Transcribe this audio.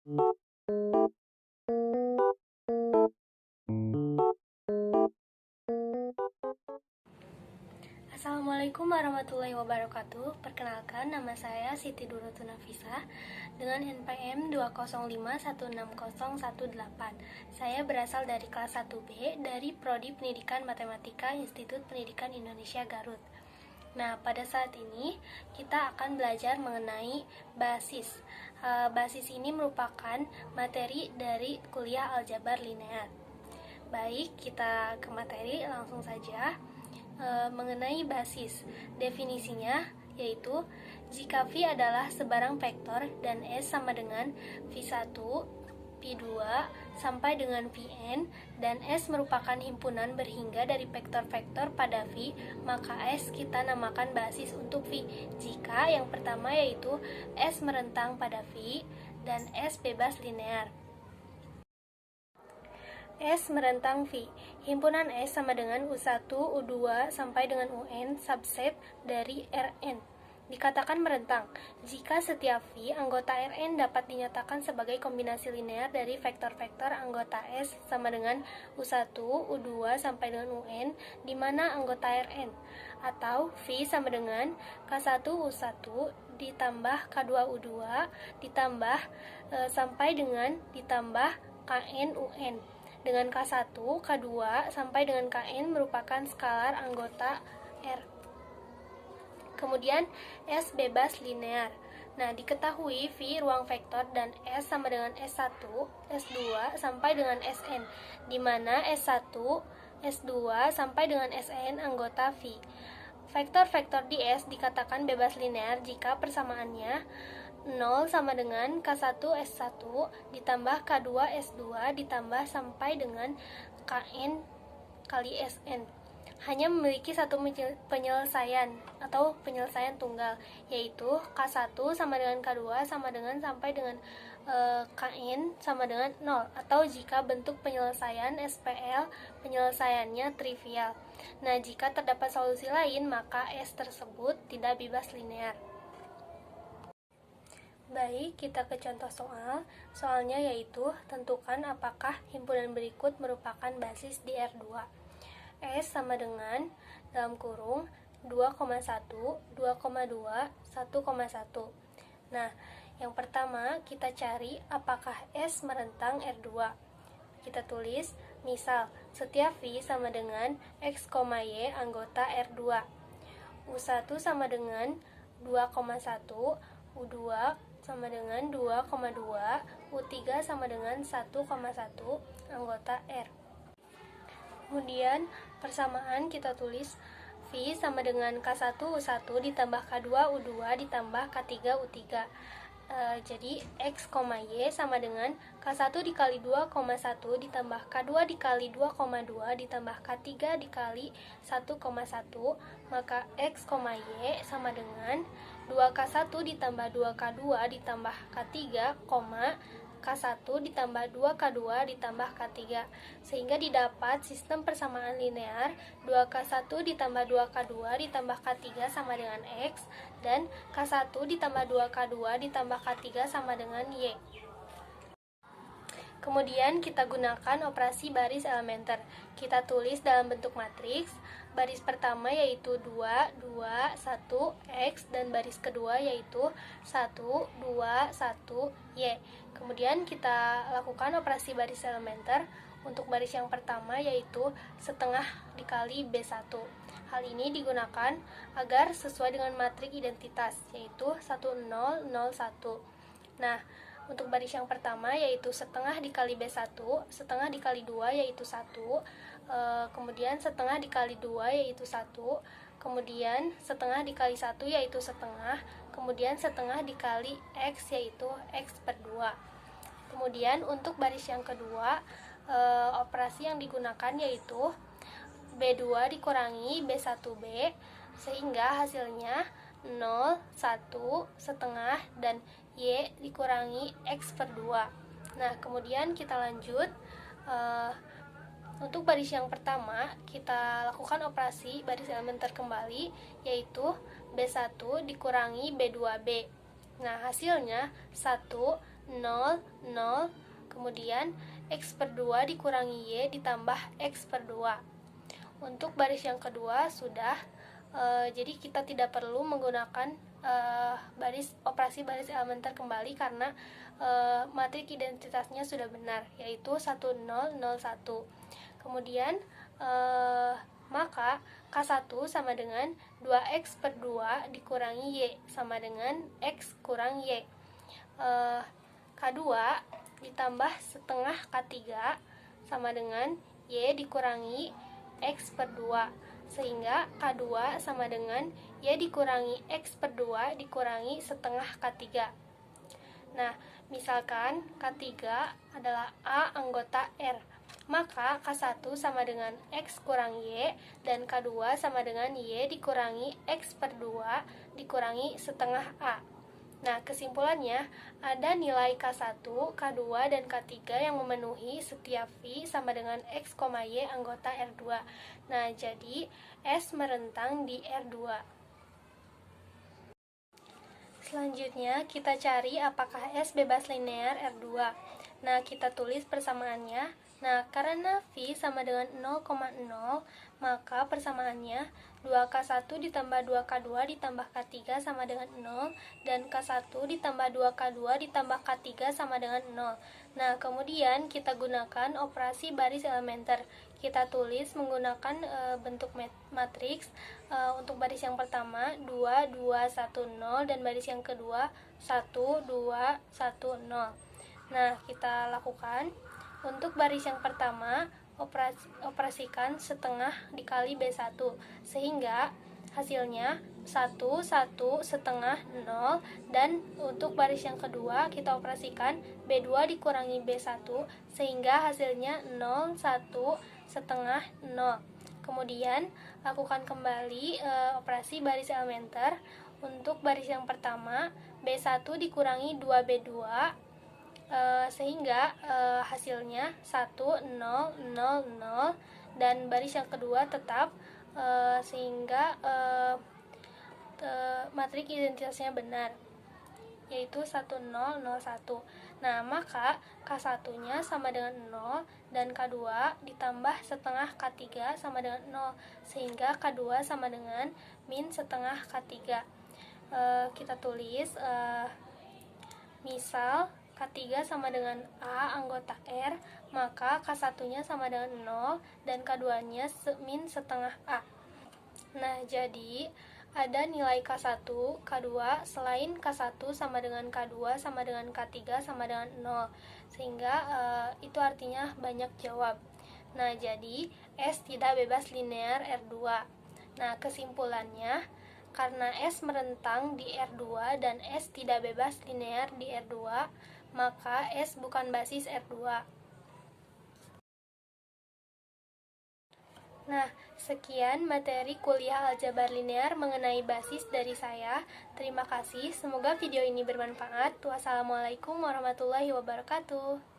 Assalamualaikum warahmatullahi wabarakatuh. Perkenalkan, nama saya Siti Durutun Nafisa dengan NPM 205160118. Saya berasal dari kelas 1B dari Prodi Pendidikan Matematika Institut Pendidikan Indonesia Garut. Nah, pada saat ini kita akan belajar mengenai basis. Basis ini merupakan materi dari kuliah aljabar linear. Baik, kita ke materi langsung saja. Mengenai basis, definisinya yaitu jika V adalah sebarang vektor dan S sama dengan V1, V2 sampai dengan Vn dan S merupakan himpunan berhingga dari vektor-vektor pada V, maka S kita namakan basis untuk V. Jika yang pertama yaitu S merentang pada V dan S bebas linear. S merentang V. Himpunan S sama dengan U1, U2, sampai dengan UN subset dari Rn. Dikatakan merentang jika setiap V anggota Rn dapat dinyatakan sebagai kombinasi linear dari vektor-vektor anggota S sama dengan U1, U2, sampai dengan UN, di mana anggota Rn, atau V sama dengan K1, U1, ditambah K2, U2, ditambah sampai dengan ditambah Kn, UN. Dengan K1, K2, sampai dengan Kn merupakan skalar anggota R. Kemudian S bebas linear. Nah, diketahui V ruang vektor dan S sama dengan S1, S2, sampai dengan Sn, di mana S1, S2, sampai dengan Sn anggota V. Vektor-vektor di S dikatakan bebas linear jika persamaannya 0 sama dengan K1 S1 ditambah K2 S2 ditambah sampai dengan Kn kali Sn. Hanya memiliki satu penyelesaian atau penyelesaian tunggal, yaitu K1 sama dengan K2 sama dengan sampai dengan Kn sama dengan 0, atau jika bentuk penyelesaian SPL penyelesaiannya trivial. Nah, jika terdapat solusi lain, maka S tersebut tidak bebas linear. Baik, kita ke contoh soal. Soalnya yaitu, tentukan apakah himpunan berikut merupakan basis di R2. S sama dengan, dalam kurung, 2,1, 2,2, 1,1. Nah, yang pertama kita cari apakah S merentang R2. Kita tulis, misal, setiap V sama dengan X, Y anggota R2. U1 sama dengan 2,1, U2 sama dengan 2,2, U3 sama dengan 1,1 anggota R. Kemudian persamaan kita tulis V sama dengan K1 U1 ditambah K2 U2 ditambah K3 U3. Jadi X, Y sama dengan K1 dikali 2,1 ditambah K2 dikali 2,2 ditambah K3 dikali 1,1, maka X, Y sama dengan 2K1 ditambah 2K2 ditambah K3, K1 ditambah 2K2 ditambah K3, sehingga didapat sistem persamaan linear 2K1 ditambah 2K2 ditambah K3 sama dengan X, dan K1 ditambah 2K2 ditambah K3 sama dengan Y. Kemudian kita gunakan operasi baris elementer. Kita tulis dalam bentuk matriks. Baris pertama yaitu 2, 2, 1, X, dan baris kedua yaitu 1, 2, 1, Y. Kemudian kita lakukan operasi baris elementer. Untuk baris yang pertama yaitu setengah dikali B1. Hal ini digunakan agar sesuai dengan matriks identitas, yaitu 1, 0, 0, 1. Nah, untuk baris yang pertama yaitu setengah dikali B1, setengah dikali 2 yaitu 1, kemudian setengah dikali 2 yaitu 1, kemudian setengah dikali 1 yaitu setengah, kemudian setengah dikali X yaitu X per 2. Kemudian untuk baris yang kedua, operasi yang digunakan yaitu B2 dikurangi B1B, sehingga hasilnya 0, 1, setengah, dan Y dikurangi X per 2. Nah, kemudian kita lanjut. Untuk baris yang pertama, kita lakukan operasi baris elementer kembali, yaitu B1 dikurangi B2B. Nah, hasilnya 1 0, 0, kemudian X per 2 dikurangi Y ditambah X per 2. Untuk baris yang kedua sudah, jadi kita tidak perlu menggunakan operasi baris elementer kembali karena matriks identitasnya sudah benar, yaitu 1, 0, 0, 1. Kemudian maka K1 sama dengan 2X per 2 dikurangi Y sama dengan X kurang Y. K2 ditambah setengah K3 sama dengan Y dikurangi X per 2, sehingga K2 sama dengan Y dikurangi X per 2 dikurangi setengah K3. Nah, misalkan K3 adalah A anggota R, maka K1 sama dengan X kurang Y, dan K2 sama dengan Y dikurangi X per 2 dikurangi setengah A. Nah, kesimpulannya, ada nilai K1, K2, dan K3 yang memenuhi setiap V sama dengan X, Y anggota R2. Nah, jadi S merentang di R2. Selanjutnya, kita cari apakah S bebas linear R2. Nah, kita tulis persamaannya. Nah, karena V sama dengan 0,0, maka persamaannya 2K1 ditambah 2K2 ditambah K3 sama dengan 0, dan K1 ditambah 2K2 ditambah K3 sama dengan 0. Nah, kemudian kita gunakan operasi baris elementer. Kita tulis menggunakan bentuk matriks. Untuk baris yang pertama 2, 2, 1, 0, dan baris yang kedua 1, 2, 1, 0. Nah, kita lakukan. Untuk baris yang pertama, operasikan setengah dikali B1, sehingga hasilnya 1, 1, setengah, 0. Dan untuk baris yang kedua, kita operasikan B2 dikurangi B1, sehingga hasilnya 0, 1, setengah, 0. Kemudian, lakukan kembali operasi baris elementer. Untuk baris yang pertama, B1 dikurangi 2B2, sehingga hasilnya 1, 0, 0, 0, dan baris yang kedua tetap, sehingga matriks identitasnya benar, yaitu 1, 0, 0, 1. Nah, maka K1 nya sama dengan 0, dan K2 ditambah setengah K3 sama dengan 0, sehingga K2 sama dengan min setengah K3. Kita tulis misal K3 sama dengan A anggota R, maka K1 nya sama dengan 0, dan K2 nya min setengah A. Nah, jadi ada nilai K1, K2 selain K1 sama dengan K2 sama dengan K3 sama dengan 0, sehingga itu artinya banyak jawab. Nah, jadi S tidak bebas linear R2. Nah, kesimpulannya, karena S merentang di R2 dan S tidak bebas linear di R2, maka S bukan basis R2. Nah, sekian materi kuliah aljabar linear mengenai basis dari saya. Terima kasih, semoga video ini bermanfaat. Wassalamualaikum warahmatullahi wabarakatuh.